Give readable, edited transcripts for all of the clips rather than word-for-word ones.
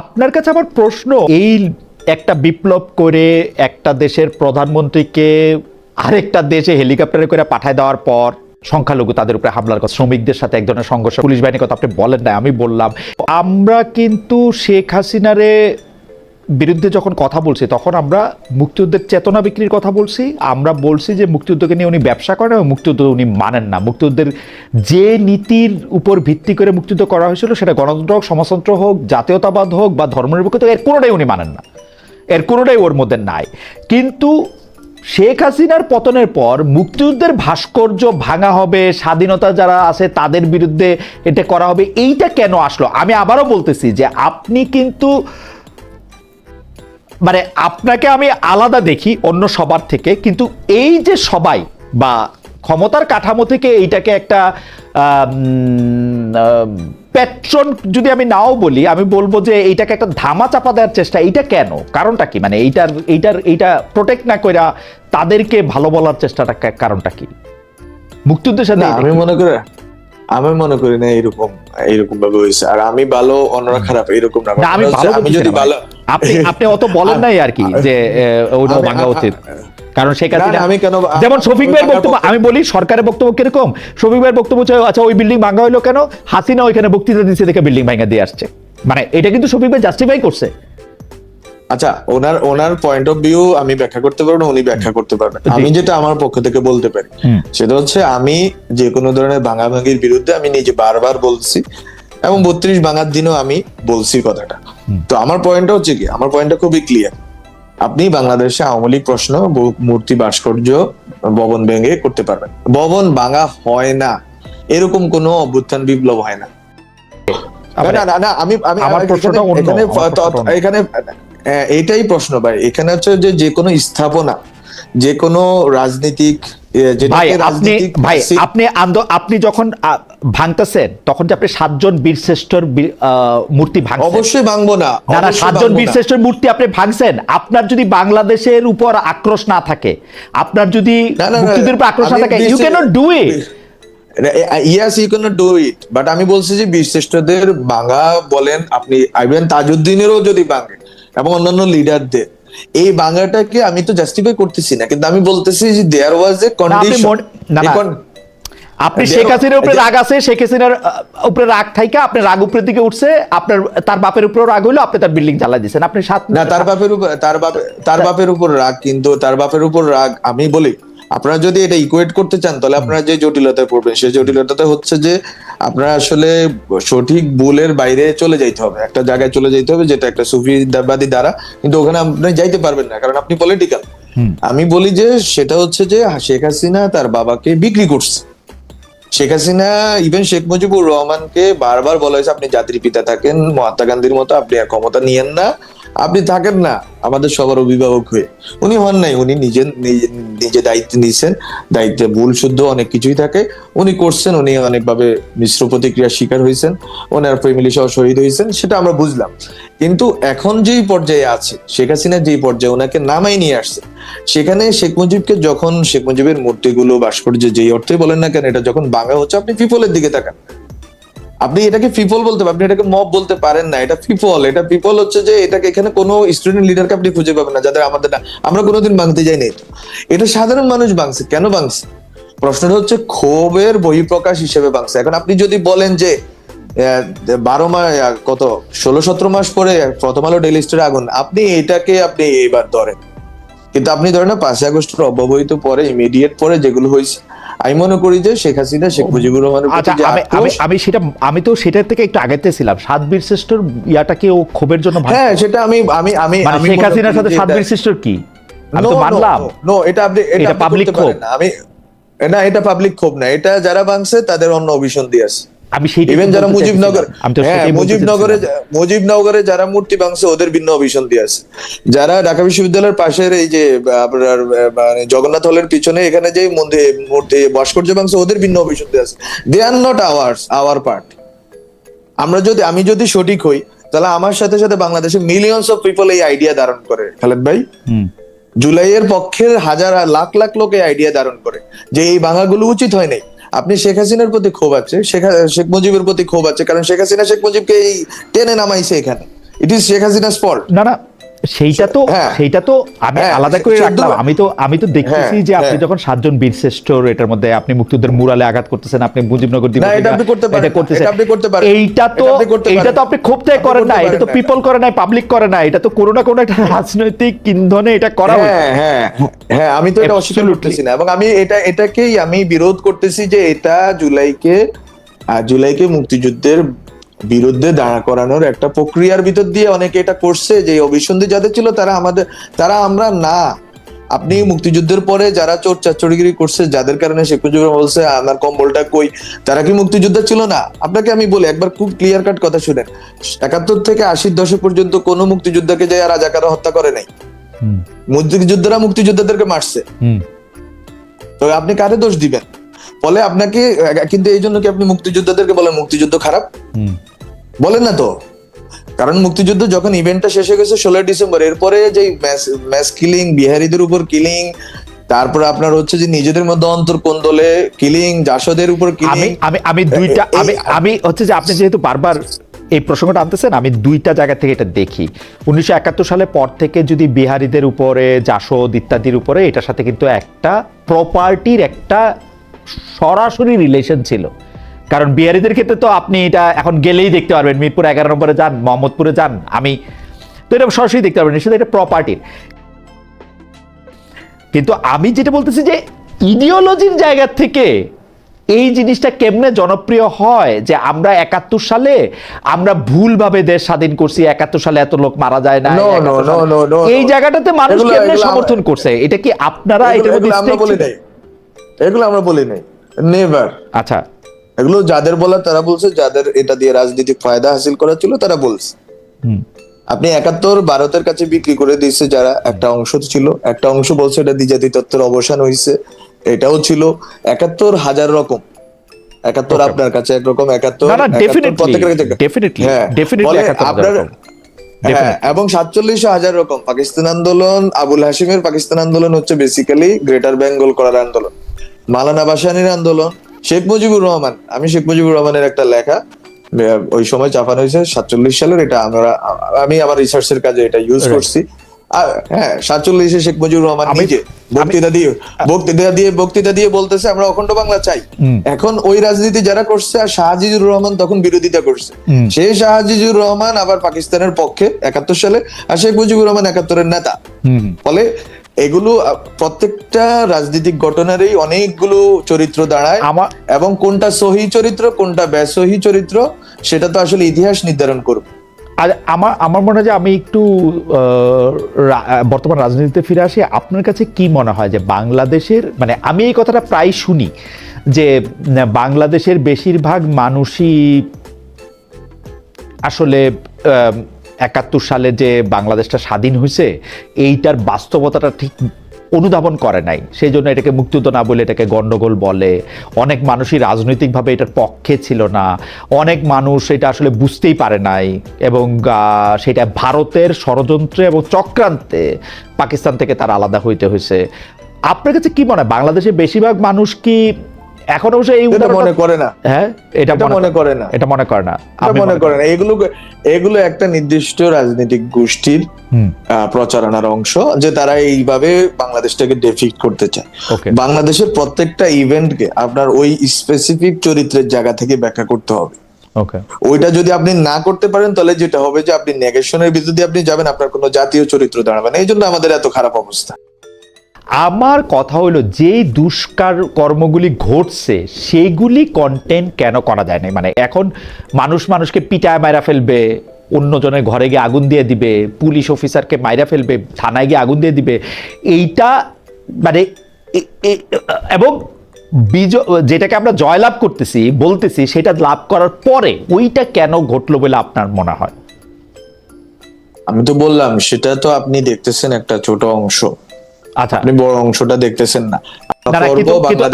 আপনার কাছে আমার প্রশ্ন, এই একটা বিপ্লব করে একটা দেশের প্রধানমন্ত্রীকে আরেকটা দেশে হেলিকপ্টারে করে পাঠায় দেওয়ার পর সংখ্যালঘু তাদের উপরে হামলার কথা, শ্রমিকদের সাথে এক ধরনের সংঘর্ষ, পুলিশ বাহিনীর কথা আপনি বলেন না, আমি বললাম। আমরা কিন্তু শেখ হাসিনারে বিরুদ্ধে যখন কথা বলছি তখন আমরা মুক্তিযুদ্ধের চেতনা বিক্রির কথা বলছি। আমরা বলছি যে মুক্তিযুদ্ধকে নিয়ে উনি ব্যবসা করেন এবং মুক্তিযুদ্ধ উনি মানেন না। মুক্তিযুদ্ধের যে নীতির উপর ভিত্তি করে মুক্তিযুদ্ধ করা হয়েছিল, সেটা গণতন্ত্র হোক, সমাজতন্ত্র হোক, জাতীয়তাবাদ হোক বা ধর্মনিরপেক্ষতা, এর কোনোটাই উনি মানেন না, এর কোনোটাই ওর মধ্যে নাই। কিন্তু শেখ হাসিনার পতনের পর মুক্তিযুদ্ধের ভাস্কর্য ভাঙা হবে, স্বাধীনতা যারা আছে তাদের বিরুদ্ধে এটা করা হবে, এইটা কেন আসলো? আমি আবারও বলতেছি যে আপনি কিন্তু মানে আপনাকে আমি আলাদা দেখি অন্য সবার থেকে, কিন্তু এই যে সবাই বা ক্ষমতার কাঠামো থেকে এইটাকে একটা প্যাট্রন যদি আমি নাও বলি, আমি বলবো যে এইটাকে একটা ধামা চাপা দেওয়ার চেষ্টা, এইটা কেন? কারণটা কি? মানে এইটা প্রোটেক্ট না কইরা তাদেরকে ভালো বলার চেষ্টাটা কারণটা কি? মুক্তিযুদ্ধের সাথে আমি মনে করি না এইরকম ভাবে হয়েছে। আর আমি ভালো অন্যরা খারাপ এরকম না। আমি যদি ভালো, আপনি অত বলেন নাই আর কি যে ওটা ভাঙা উচিত। কারণ শেখ হাসিনা, যেমন শফিক ভাইয়ের বক্তব্য, আমি বলি সরকারের বক্তব্য কিরকম। শফিক ভাইয়ের বক্তব্য হচ্ছে আচ্ছা ওই বিল্ডিং ভাঙা হইলো কেন? হাসিনা ওইখানে বক্তৃতা দিচ্ছে দেখে বিল্ডিং ভাঙা দিয়ে আসছে। মানে এটা কিন্তু শফিক ভাই জাস্টিফাই করছে। আচ্ছা, ওনার পয়েন্ট অফ ভিউ আমি ব্যাখ্যা করতে পারবো না, উনি ব্যাখ্যা করতে পারবেন। আমি যেটা আমার পক্ষ থেকে বলতে পারি সেটা হচ্ছে, আমি যে কোনো ধরনের ভাঙাভাঙির বিরুদ্ধে আমি নিজে বারবার বলছি এবং 32 ভাঙার দিনও আমি বলছি কথাটা। তো আমার পয়েন্টটা হচ্ছে কি, আমার পয়েন্টটা খুবই ক্লিয়ার। আপনি বাংলাদেশে আওয়ামী লীগ প্রশ্ন, মূর্তি, ভাস্কর্য, ভবন ভেঙে করতে পারবেন। ভবন ভাঙা হয় না, এরকম কোনো অভ্যুত্থান বিপ্লব হয় না। এখানে এটাই প্রশ্ন ভাই। এখানে হচ্ছে যে কোনো স্থাপনা, যে কোনো রাজনীতিক, আপনি যখন ভাঙতেছেন তখন যে আপনি 7 জন বীরশ্রেষ্ঠর মূর্তি ভাঙছেন, অবশ্যই ভাঙবো না। 7 জন বীরশ্রেষ্ঠর মূর্তি আপনি ভাঙছেন। আপনার যদি বাংলাদেশের উপর আক্রোশ না থাকে, আপনার যদি মুক্তিযুদ্ধের উপর আক্রোশ না থাকে, you can't do it. Yes, you cannot do it, but আমি বলছি যে বীরশ্রেষ্ঠদের ভাঙা বলেন, আপনি আইবেন তাজউদ্দিনেরও যদি ভাঙে এবং অন্যান্য লিডারদের, এই ভাঙাটাকে আমি তো জাস্টিফাই করতেছি না, কিন্তু আমি বলতেছি যে দেয়ার ওয়াজ এ কন্ডিশন। আপনি শেখ হাসিনার উপরে রাগ আছে, শেখ হাসিনার উপরে রাগ থাইকা আপনার রাগ উপরের দিকে উঠছে, আপনার তার বাপের উপরেও রাগ হইলো, আপনি তার বিল্ডিং জ্বালাই দিয়েছেন। আপনি তার বাপের উপর রাগ, কিন্তু তার বাপের উপর রাগ আমি বলি, আপনারা যদি এটা ইকুয়েট করতে চান তাহলে আপনারা যে জটিলতায় পড়বেন, সেই জটিলতাটা হচ্ছে যে আপনারা আসলে সঠিক ভুলের বাইরে চলে যাইতে হবে, একটা জায়গায় চলে যাইতে হবে যেটা একটা সুফিবাদী দ্বারা, কিন্তু ওখানে আপনি যাইতে পারবেন না কারণ আপনি পলিটিক্যাল। আমি বলি যে সেটা হচ্ছে যে শেখ হাসিনা তার বাবাকে বিক্রি করছে। শেখ হাসিনা, ইভেন শেখ মুজিবুর রহমানকে বারবার বলা হয়েছে আপনি জাতির পিতা থাকেন, মহাত্মা গান্ধীর মতো আপনি আর ক্ষমতা নিয়েন না, আপনি থাকেন না আমাদের সবার অভিভাবক হয়ে। উনি হন নাই, উনি নিজে দায়িত্ব নিয়েছেন, দায়িত্বে ভুল শুদ্ধ অনেক কিছুই থাকে, উনি করছেন, উনি অনেকভাবে মিশ্র প্রতিক্রিয়ার শিকার হয়েছেন, ওনার ফ্যামিলি সহ শহীদ হয়েছেন, সেটা আমরা বুঝলাম। কিন্তু এখন যেই পর্যায়ে আছে শেখ হাসিনা, যেই পর্যায়ে ওনাকে নামাই নিয়ে আসছে, সেখানে শেখ মুজিবকে যখন শেখ মুজিবের মূর্তিগুলো, ভাস্কর্য যেই অর্থে বলেন না কেন, এটা যখন ভাঙা হচ্ছে, আপনি পিপলের দিকে তাকান। আপনি এটাকে পিপল বলতে পারেন, আপনি এটাকে মব বলতে পারেন না, এটা পিপল। এটা পিপল হচ্ছে যে এটাকে এখানে কোনো স্টুডেন্ট লিডারকে আপনি খুঁজে পাবেন না যাদের আমাদের না, আমরা কোনোদিন ভাঙতে যাইনি। এটা সাধারণ মানুষ ভাঙছে। কেন ভাঙছে? প্রশ্নটা হচ্ছে ক্ষোভের বহিঃপ্রকাশ হিসেবে ভাঙছে। এখন আপনি যদি বলেন যে 12 মাস, কত 16-17 মাস পরে প্রথম আলো ডেইলি স্টারে আগুন, আপনি এটাকে আপনি এবার ধরেন, কিন্তু আপনি ধরেন না 5 আগস্টের অব্যবহিত পরে, ইমিডিয়েট পরে যেগুলো হয়েছে, আমি মনে করি যে শেখ হাসিনা, শেখ মুজিবুর রহমানের আমি তো সেটার থেকে একটু আগেতেছিলাম। 7 বীরশ্রেষ্ঠর ইয়াটাকে ও ক্ষোভের জন্য, হ্যাঁ সেটা আমি শেখ হাসিনার সাথে 7 বীরশ্রেষ্ঠর কি আমি তো মানলাম। নো, এটা পাবলিক ক্ষোভ না। এটা পাবলিক ক্ষোভ না, এটা যারা ভাঙছে তাদের অন্য অভিসন্ধি আছে। ইভেন যারা মুজিবনগরে যারা মূর্তি ভাঙছে ওদের ভিন্ন অভিসন্ধি আছে। যারা ঢাকা বিশ্ববিদ্যালয়ের পাশের এই যে আপনার মানে জগন্নাথ হলের পিছনে এখানে যে মূর্তি ভাস্কর্য ভাঙছে ওদের ভিন্ন অভিসন্ধি আছে। দে আর নট আওয়ার পার্ট। আমি যদি সঠিক হই তাহলে আমার সাথে সাথে বাংলাদেশে মিলিয়নস অফ পিপল এই আইডিয়া ধারণ করে। খালেদ ভাই, জুলাইয়ের পক্ষের হাজার লাখ লাখ লোক এই আইডিয়া ধারণ করে যে এই ভাঙাগুলো উচিত হয় নাই। আপনি শেখ হাসিনার প্রতি ক্ষোভ আছে, শেখ মুজিবের প্রতি ক্ষোভ আছে, কারণ শেখ হাসিনা শেখ মুজিবকে এই টেনে নামাইছে এখানে। It is Sheikh Hasina's fault. না না, সেইটা তো আমি আলাদা করে রাখলাম। আমি তো দেখতেছি যে আপনি যখন 7 জন বীরশ্রেষ্ঠর, এটার মধ্যে আপনি মুক্তিযুদ্ধের মুরালে আঘাত করতেছেন, আপনি মুজিবনগর দিবস এটা আপনি করতে পারেন, করতেছেন, এটা আপনি করতে পারেন, এইটা তো আপনি ক্ষোভ থেকে করেন না, এটা তো পিপল করে নাই, পাবলিক করে না, এটা তো কোনো না কোনো একটা রাজনৈতিক ইন্ধনে এটা করা হয়। হ্যাঁ, আমি তো এটা অস্বীকার করতেছি না, এবং আমি এটাকেই আমি বিরোধ করতেছি যে এটা জুলাইকে মুক্তিযুদ্ধের বিরুদ্ধে দাঁড়া করানোর একটা প্রক্রিয়ার ভিতর দিয়ে অনেকে এটা করছে, যে অভিসন্ধি যাদের ছিল তারা আমরা না। আপনি মুক্তিযুদ্ধের পরে যারা চোর চাচড়িগিরি করছে, যাদের কারণে শেখ মুজিবুর রহমান বলছে আমার কম্বলটা কই, তারা কি মুক্তিযোদ্ধা ছিল না? আপনাকে আমি বলি, একবার খুব ক্লিয়ার কাট কথা শুনেন, 71 থেকে 80 দশক পর্যন্ত কোন মুক্তিযোদ্ধাকে যায় রাজাকাররা হত্যা করে নাই। মুক্তিযোদ্ধারা মুক্তিযোদ্ধাদেরকে মারছে। তো আপনি কারে দোষ দিবেন? ফলে আপনাকে কিন্তু এই জন্য কি আপনি মুক্তিযোদ্ধাদেরকে বলেন মুক্তিযুদ্ধ খারাপ? বলেন না তো। কারণ মুক্তিযুদ্ধ যখন ইভেন্টটা শেষ হয়ে গেছে 16 ডিসেম্বর, এরপরে যে ম্যাস কিলিং, বিহারীদের উপর কিলিং, তারপর আপনার হচ্ছে যে নিজেদের মধ্যে অন্তর্কোন্দলে কিলিং, জাসদের উপর কিলিং। আমি দুইটা আমি হচ্ছে যে আপনি যেহেতু বারবার এই প্রসঙ্গটা আনতেছেন, আমি দুইটা জায়গা থেকে এটা দেখি। 1971 সালের পর থেকে যদি বিহারীদের উপরে, জাসদ ইত্যাদির উপরে, এটার সাথে কিন্তু একটা প্রপার্টির একটা সরাসরি রিলেশন ছিল। কারণ বিহারীদের ক্ষেত্রে তো আপনি এটা এখন গেলেই দেখতে পারবেন, মিরপুর 11 নম্বরে যান, মোহাম্মদপুরে যান, আমি তো এটা সরাসরি দেখতে পারবেন, সেটা এটা প্রপার্টির। কিন্তু আমি যেটা বলতেছি যে ইডিওলজির জায়গা থেকে এই জিনিসটা কেমনে জনপ্রিয় হয়, যে আমরা 71 সালে আমরা ভুলভাবে দেশ স্বাধীন করছি, 71 সালে এত লোক মারা যায় না, এই জায়গাটাতে মানুষ কেমনে সমর্থন করছে? এটা কি আপনারা এটার মধ্যে আমরা বলি নাই, এগুলো আমরা বলি নাই, নেভার। আচ্ছা, এগুলো যাদের বলা তারা বলছে, যাদের এটা দিয়ে রাজনৈতিক ফায়দা হাসিল করা ছিল তারা বলছে। আপনি 71 ভারতের কাছে বিক্রি করে দিয়েছে যারা, একটা অংশ ছিল, একটা অংশ বলছে এটা দ্বিজাতি তত্ত্বের অবসান হয়েছে, এটাও ছিল। 71 হাজার রকম, 71 আপনার কাছে একরকম, 71 আপনার, হ্যাঁ, এবং 47 হাজার রকম। পাকিস্তান আন্দোলন, আবুল হাশিমের পাকিস্তান আন্দোলন হচ্ছে বেসিক্যালি গ্রেটার বেঙ্গল করার আন্দোলন, মাওলানা ভাসানীর আন্দোলন, শেখ মুজিবুর রহমান, আমি শেখ মুজিবুর রহমানের একটা লেখা ওই সময় ছাপানো হয়েছে 47 সালের, এটা আমি আমার রিসার্চের কাজে এটা ইউজ করছি। হ্যাঁ, 47-এ শেখ মুজিবুর রহমান নিজে বক্তৃতা দিয়ে বলতেছে আমরা অখণ্ড বাংলা চাই। এখন ওই রাজনীতি যারা করছে, আর শাহজিজুর রহমান তখন বিরোধিতা করছে, সেই শাহজিজুর রহমান আবার পাকিস্তানের পক্ষে 71 সালে, আর শেখ মুজিবুর রহমান 71-এর নেতা। ফলে এগুলো প্রত্যেকটা রাজনৈতিক ঘটনারই অনেকগুলো চরিত্র দাঁড়ায়, এবং কোনটা সহি চরিত্র কোনটা বেসহি চরিত্র সেটা তো আসলে ইতিহাস নির্ধারণ করবে। আর আমার মনে হয় যে আমি একটু বর্তমান রাজনীতিতে ফিরে আসি। আপনার কাছে কি মনে হয় যে বাংলাদেশের, মানে আমি এই কথাটা প্রায় শুনি যে বাংলাদেশের বেশিরভাগ মানুষই আসলে 71 সালে যে বাংলাদেশটা স্বাধীন হয়েছে এইটার বাস্তবতাটা ঠিক অনুধাবন করে নাই, সেই জন্য এটাকে মুক্তিযুদ্ধ না বলে এটাকে গন্ডগোল বলে। অনেক মানুষই রাজনৈতিকভাবে এটার পক্ষে ছিল না, অনেক মানুষ এটা আসলে বুঝতেই পারে নাই, এবং সেটা ভারতের ষড়যন্ত্রে এবং চক্রান্তে পাকিস্তান থেকে তার আলাদা হইতে হয়েছে। আপনার কাছে কি মনে হয় বাংলাদেশের বেশিরভাগ মানুষ কি এখন অবশ্য এই মনে করে না? হ্যাঁ, এটা মনে করে না, এটা মনে করে না, মনে করে না। এগুলো একটা নির্দিষ্ট রাজনৈতিক গোষ্ঠীর প্রচারণার অংশ, যে তারা এইভাবে বাংলাদেশটাকে ডেফিক্ট করতে চায়। বাংলাদেশের প্রত্যেকটা ইভেন্টকে আপনার ওই স্পেসিফিক চরিত্রের জায়গা থেকে ব্যাখ্যা করতে হবে। ওইটা যদি আপনি না করতে পারেন, তাহলে যেটা হবে যে আপনি নেগেশনের ভিতর দিয়ে আপনি যাবেন, আপনার কোনো জাতীয় চরিত্র দাঁড়াবে না। এই জন্য আমাদের এত খারাপ অবস্থা। আমার কথা হলো, যেই দুষ্কার কর্মগুলি ঘটছে সেইগুলি কন্টেন্ট কেন করা যায় না? মানে এখন মানুষকে পিটায় মাইরা ফেলবে, অন্যজনের ঘরে গিয়ে আগুন দিয়ে দিবে, পুলিশ অফিসারকে মাইরা ফেলবে, থানায় গিয়ে আগুন দিয়ে দিবে, এইটা মানে এবং যেটাকে আমরা জয়লাভ করতেছি বলতেছি, সেটা লাভ করার পরে ওইটা কেন ঘটলো বলে আপনার মনে হয়? আমি তো বললাম, সেটা তো আপনি দেখতেছেন একটা ছোট অংশ। আচ্ছা, আপনি বড় অংশটা দেখতেছেন না।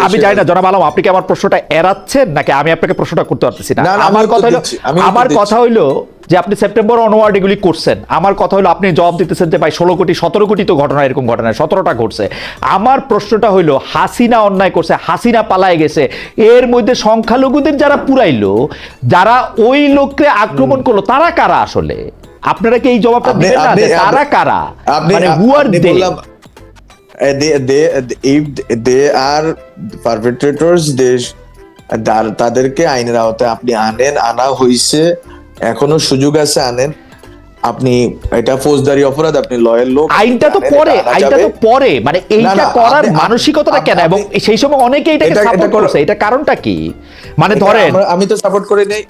আমি জানি না জনাব আলম, আপনি কি আমার প্রশ্নটা এড়াচ্ছেন নাকি আমি আপনাকে প্রশ্নটা করতে পারতেছি না? আমার কথা হইলো যে আপনি সেপ্টেম্বর অনওয়ার্ড এগুলি করছেন, আমার কথা হলো আপনি জবাব দিতেছেন যে ভাই 16 কোটি 17 কোটি তো ঘটনা, এরকম ঘটনা 17টা ঘটছে। আমার প্রশ্নটা হইলো, হাসিনা অন্যায় করছে, হাসিনা পালায় গেছে, এর মধ্যে সংখ্যালঘুদের যারা পুরাইলো, যারা ওই লোককে আক্রমণ করলো, তারা কারা আসলে? আপনারা কি এই জবাবটা আপনি- দিবেন না আপনি- যে তারা কারা, আপনি মানে হু আর আপনি দে? বললাম, if they are perpetrators, তাদেরকে আইনের আওতায় আপনি আনা হইছে, এখনো সুযোগ আছে, আনেন। আপনি এটা ফৌজদারি অপরাধ, আপনি লয়ের লোক, আইনটা তো আনেন, পরে, এটা আনা আইনটা যাবে। তো পরে, মানে এইটা না, করার আপনি- মানসিকতাটা কেন, এবং আপনি- সেই সময় অনেকে এটাকে এটা সাপোর্ট করো। করছে, এটা কারণটা কি? মানে এটা ধরেন আমি তো সাপোর্ট করে নেই,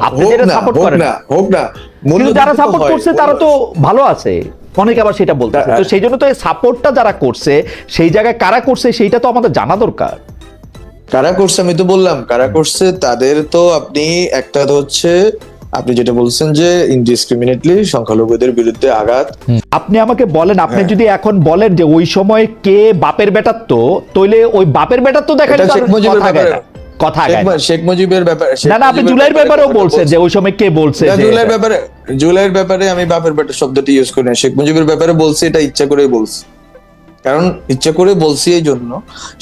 আপনি হোক যেটা না, সাপোর্ট হোক করেন, না, হোক না, মূল্য কিন্তু যারা দিতে তো সাপোর্ট হয়, করছে তারা তো ভালো আছে, অনেকে আবার সেটা বলতেছে। তো সেই জন্য তো এই সাপোর্টটা যারা করছে, সেই জায়গায় কারা করছে সেইটা তো আমাদের জানা দরকার। কারা করছে আমি তো বললাম কারা করছে, তাদের তো আপনি একটা তো হচ্ছে আপনি যেটা বলছেন যে ইনডিসক্রিমিনেটলি সংখ্যালঘুদের বিরুদ্ধে আঘাত। আপনি আমাকে বলেন, আপনি হ্যাঁ। যদি এখন বলেন যে ওই সময় কে বাপের বেটার, তো তইলে ওই বাপের বেটার তো দেখা এটা যেত, শেখ মুজিবের কথা গায় ব্যাপারে, না, কথা গায় না। শেখ মুজিবের ব্যাপারে, না না, আপনি জুলাইয়ের ব্যাপারেও বলছেন যে ওই সময় কে বলছে যে জুলাইয়ের ব্যাপারে আমি বাপের বেটা শব্দটি ইউজ করি না, শেখ মুজিবের ব্যাপারে বলছি, এটা ইচ্ছা করে বলছি। কারণ ইচ্ছা করে বলছি এই জন্য,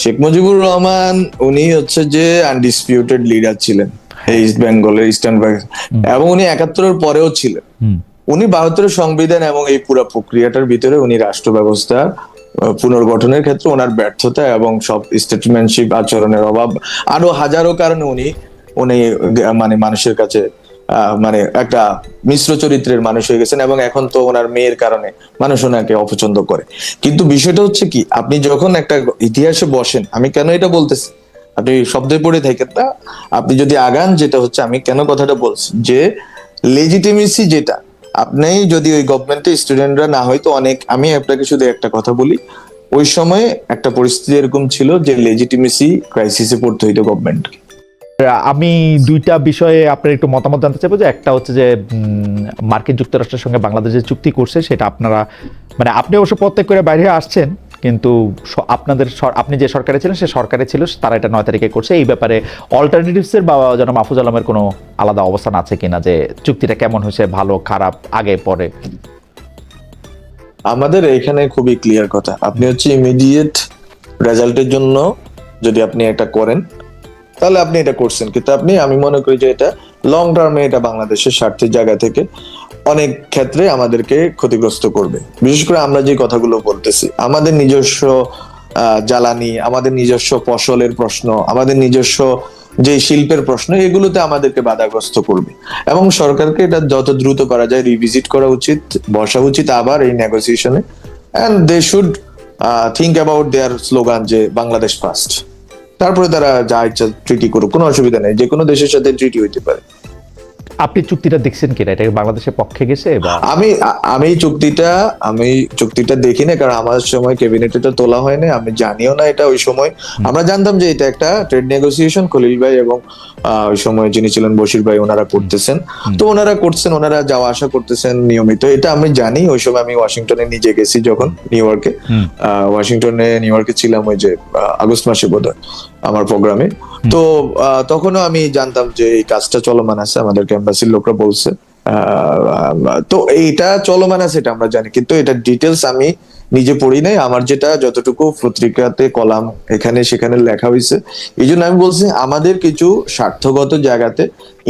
শেখ মুজিবুর রহমান উনি হচ্ছে যে আনডিসপিউটেড লিডার ছিলেন এই ইস্ট বেঙ্গলের, ইস্টার্ন বেঙ্গল, এবং উনি ৭১-এর পরেও ছিলেন। উনি ৭২-এর সংবিধান এবং এই পুরো প্রক্রিয়াটার ভিতরে উনি রাষ্ট্র ব্যবস্থা পুনর্গঠনের ক্ষেত্রে ওনার ব্যর্থতা এবং সব স্টেটসম্যানশিপ আচরণের অভাব, আরো হাজারো কারণে উনি উনি মানে মানুষের কাছে মানে একটা মিশ্র চরিত্রের মানুষ হয়ে গেছেন, এবং এখন তো ওনার মেয়ের কারণে মানুষ ওনাকে অপছন্দ করে। কিন্তু বিষয়টা হচ্ছে কি, আপনি যখন একটা ইতিহাসে বসেন, আমি কেন এটা বলতেছি, আপনি শব্দে পড়ে থাকেন না, আপনি যদি আগান, যেটা হচ্ছে আমি কেন কথাটা বলছি, যে লেজিটিমেসি যেটা, আপনি যদি ওই গভর্নমেন্টে স্টুডেন্টরা না হয়তো অনেক, আমি আপনাকে শুধু একটা কথা বলি, ওই সময় একটা পরিস্থিতি এরকম ছিল যে লেজিটিমেসি ক্রাইসিসে পড়তে হইতো গভর্নমেন্ট। আমি দুইটা বিষয়ে আপনার একটু মতামত জানতে চাইবো। যে একটা হচ্ছে যে মার্কিন যুক্তরাষ্ট্রের সঙ্গে বাংলাদেশ যে চুক্তি করছে, সেটা আপনারা, মানে আপনি অবশ্য প্রত্যেক করে বাইরে আসছেন, কিন্তু আপনাদের আপনি যে সরকারে ছিলেন সে সরকারে ছিল, তারা এটা ৯ তারিখে করছে। এই ব্যাপারে অল্টারনেটিভসের বা যেন মাহফুজ আলমের কোনো আলাদা অবস্থান আছে কিনা, যে চুক্তিটা কেমন হয়েছে, ভালো খারাপ, আগে পরে? আমাদের এখানে খুবই ক্লিয়ার কথা, আপনি হচ্ছে ইমিডিয়েট রেজাল্টের জন্য যদি আপনি এটা করেন তাহলে আপনি এটা করছেন, কিন্তু আপনি, আমি মনে করি যে এটা লং টার্মে এটা বাংলাদেশের স্বার্থের জায়গা থেকে অনেক ক্ষেত্রে আমাদেরকে ক্ষতিগ্রস্ত করবে। বিশেষ করে আমরা যে কথাগুলো বলতেছি, আমাদের নিজস্ব জ্বালানি, আমাদের নিজস্ব ফসলের প্রশ্ন, আমাদের নিজস্ব যে শিল্পের প্রশ্ন, এগুলোতে আমাদেরকে বাধাগ্রস্ত করবে, এবং সরকারকে এটা যত দ্রুত করা যায় রিভিজিট করা উচিত, বসা উচিত আবার এই নেগোসিয়েশনে, and they should think about their slogan যে বাংলাদেশ ফার্স্ট। তারপরে তারা যা ইচ্ছা ট্রিটি করুক, কোনো অসুবিধা নেই, যে কোনো দেশের সাথে ট্রিটি হইতে পারে। আপনি চুক্তিটা দেখছেন কিনা, এটা বাংলাদেশের পক্ষে গেছে? বা আমি চুক্তিটা দেখি না, কারণ আমার সময় ক্যাবিনেটে এটা তোলা হয়নি, আমি জানিও না এটা। ওই সময় আমরা জানতাম যে এটা একটা ট্রেড নেগোসিয়েশন, খলিল ভাই এবং ওই সময় যিনি ছিলেন বশির ভাই, ওনারা করতেছেন, তো ওনারা করছেন, ওনারা যাওয়া আসা করতেছেন নিয়মিত, এটা আমি জানি। ওই সময় আমি ওয়াশিংটনে নিজে গেছি, যখন নিউ ইয়র্কে ছিলাম, ওই যে আগস্ট মাসে বোধহয় আমার প্রোগ্রামে, তো তখনও আমি জানতাম যে এই কাজটা চলমান আছে, আমাদেরকে এম্বাসির লোকরা বলছে। তো এইটা চলমান আছে এটা আমরা জানি, কিন্তু এটা ডিটেলস আমি নিজে পড়ি নাই। আমার যেটা যতটুকু পত্রিকাতে কলাম এখানে সেখানে লেখা হয়েছে, এই জন্য আমি বলছি আমাদের কিছু স্বার্থগত জায়গাতে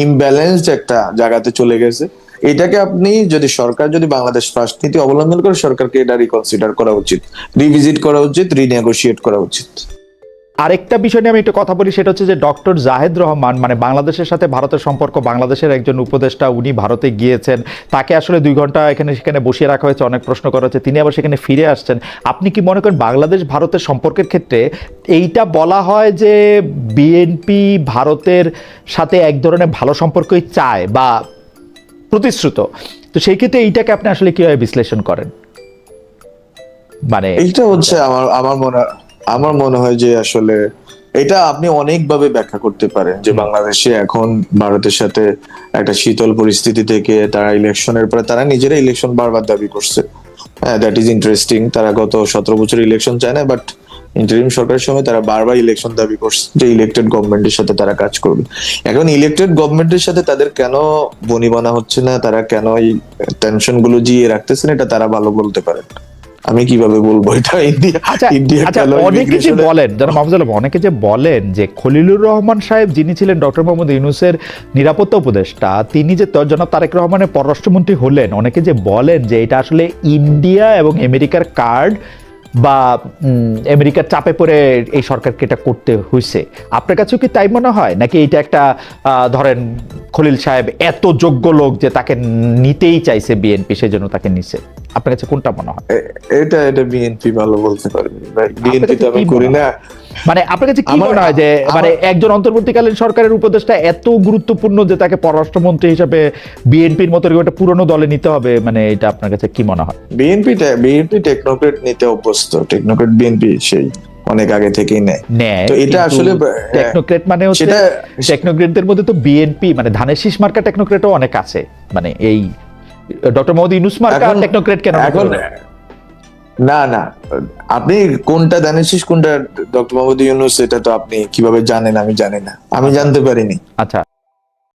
ইমব্যালেন্সড একটা জায়গাতে চলে গেছে। এটাকে আপনি যদি সরকার যদি বাংলাদেশ ফার্স্ট নীতি অবলম্বন করে, সরকারকে এটা রিকনসিডার করা উচিত, রিভিজিট করা উচিত, রিনেগোশিয়েট করা উচিত। আরেকটা বিষয় নিয়ে আমি একটু কথা বলি, সেটা হচ্ছে যে ডক্টর জাহেদ রহমান, মানে বাংলাদেশের সাথে ভারতের সম্পর্ক, বাংলাদেশের একজন উপদেষ্টা, উনি ভারতে গিয়েছেন, তাকে আসলে 2 ঘন্টা এখানে সেখানে বসিয়ে রাখা হয়েছে, অনেক প্রশ্ন করা হচ্ছে, তিনি আবার সেখানে ফিরে আসছেন। আপনি কি মনে করেন বাংলাদেশ ভারতের সম্পর্কের ক্ষেত্রে এইটা বলা হয় যে বিএনপি ভারতের সাথে এক ধরনের ভালো সম্পর্কই চায় বা প্রতিশ্রুত, তো সেই ক্ষেত্রে এইটাকে আপনি আসলে কিভাবে বিশ্লেষণ করেন? মানে এইটা হচ্ছে আমার মনে হয় যে আসলে এটা আপনি অনেকভাবে ব্যাখ্যা করতে পারেন, যে বাংলাদেশে এখন ভারতের সাথে একটা শীতল পরিস্থিতি থেকে তারা ইলেকশনের পরে তারা নিজেরা ইলেকশন বারবার দাবি করছে। হ্যাঁ, দ্যাট ইজ ইন্টারেস্টিং। তারা গত 17 বছর ইলেকশন চায় না, বাট ইন্টারিম সরকারের সময় তারা বারবার ইলেকশন দাবি করছে যে ইলেক্টেড গভর্নমেন্টের সাথে তারা কাজ করবে। এখন ইলেক্টেড গভর্নমেন্টের সাথে তাদের কেন বনিবনা হচ্ছে না, তারা কেন এই টেনশন গুলো জিয়ে রাখতেছেন, এটা তারা ভালো বলতে পারেন। আমি কিভাবে বলবো এটা? ইন্ডিয়া আচ্ছা ইন্ডিয়া আচ্ছা, গেল অনেকে যে immigration-এ। বলেন, যারা মাহফুজুল আলম, অনেকে যে বলেন যে খলিলুর রহমান সাহেব যিনি ছিলেন ডক্টর মোহাম্মদ ইউনূসের নিরাপত্তা উপদেষ্টা, তিনি যে জনাব তারেক রহমানের পররাষ্ট্রমন্ত্রী হলেন, অনেকে যে বলেন যে এটা আসলে ইন্ডিয়া এবং আমেরিকার কার্ড বা আমেরিকার চাপে পড়ে এই সরকারকে এটা করতে হয়েছে। আপনার কাছেও কি তাই মনে হয়, নাকি এটা একটা ধরেন খলিল সাহেব এত যোগ্য লোক যে তাকে নিতেই চাইছে বিএনপি, সেজন্য তাকে নিছে? আপনার কাছে কোনটা মনে হয়? এটা এটা বিএনপি ভালো বলতে পারবে, বিএনপি কাছে তো আমি কি করি মনে না। মানে আপনার কাছে কি আমার- মনে হয় যে মানে আমার- একজন অন্তর্বর্তীকালীন সরকারের উপদেষ্টা এত গুরুত্বপূর্ণ যে তাকে পররাষ্ট্রমন্ত্রী হিসেবে বিএনপির মতো একটা পুরনো দলে নিতে হবে? মানে এটা আপনার কাছে কি মনে হয়? বিএনপি টেকনোক্রেট নিতে অভ্যস্ত, টেকনোক্রেট বিএনপি সেই অনেক আগে থেকেই নেয়। নেয়, তো এটা আসলে টেকনোক্রেট মানে হচ্ছে, সেটা টেকনোক্রেটদের মধ্যে তো বিএনপি মানে ধানের শীষ মার্কা টেকনোক্রেটও অনেক আছে। মানে এই ডক্টর মোহাম্মদ ইউনূস মার্কা এখন- টেকনোক্রেট কেন এখন হলো? না না, আপনি কোনটা দানেশিস কোনটা ডক্টর মোহাম্মদ ইউনূস এটা তো আপনি কিভাবে জানেন? আমি জানি না, আমি জানতে পারিনি। আচ্ছা।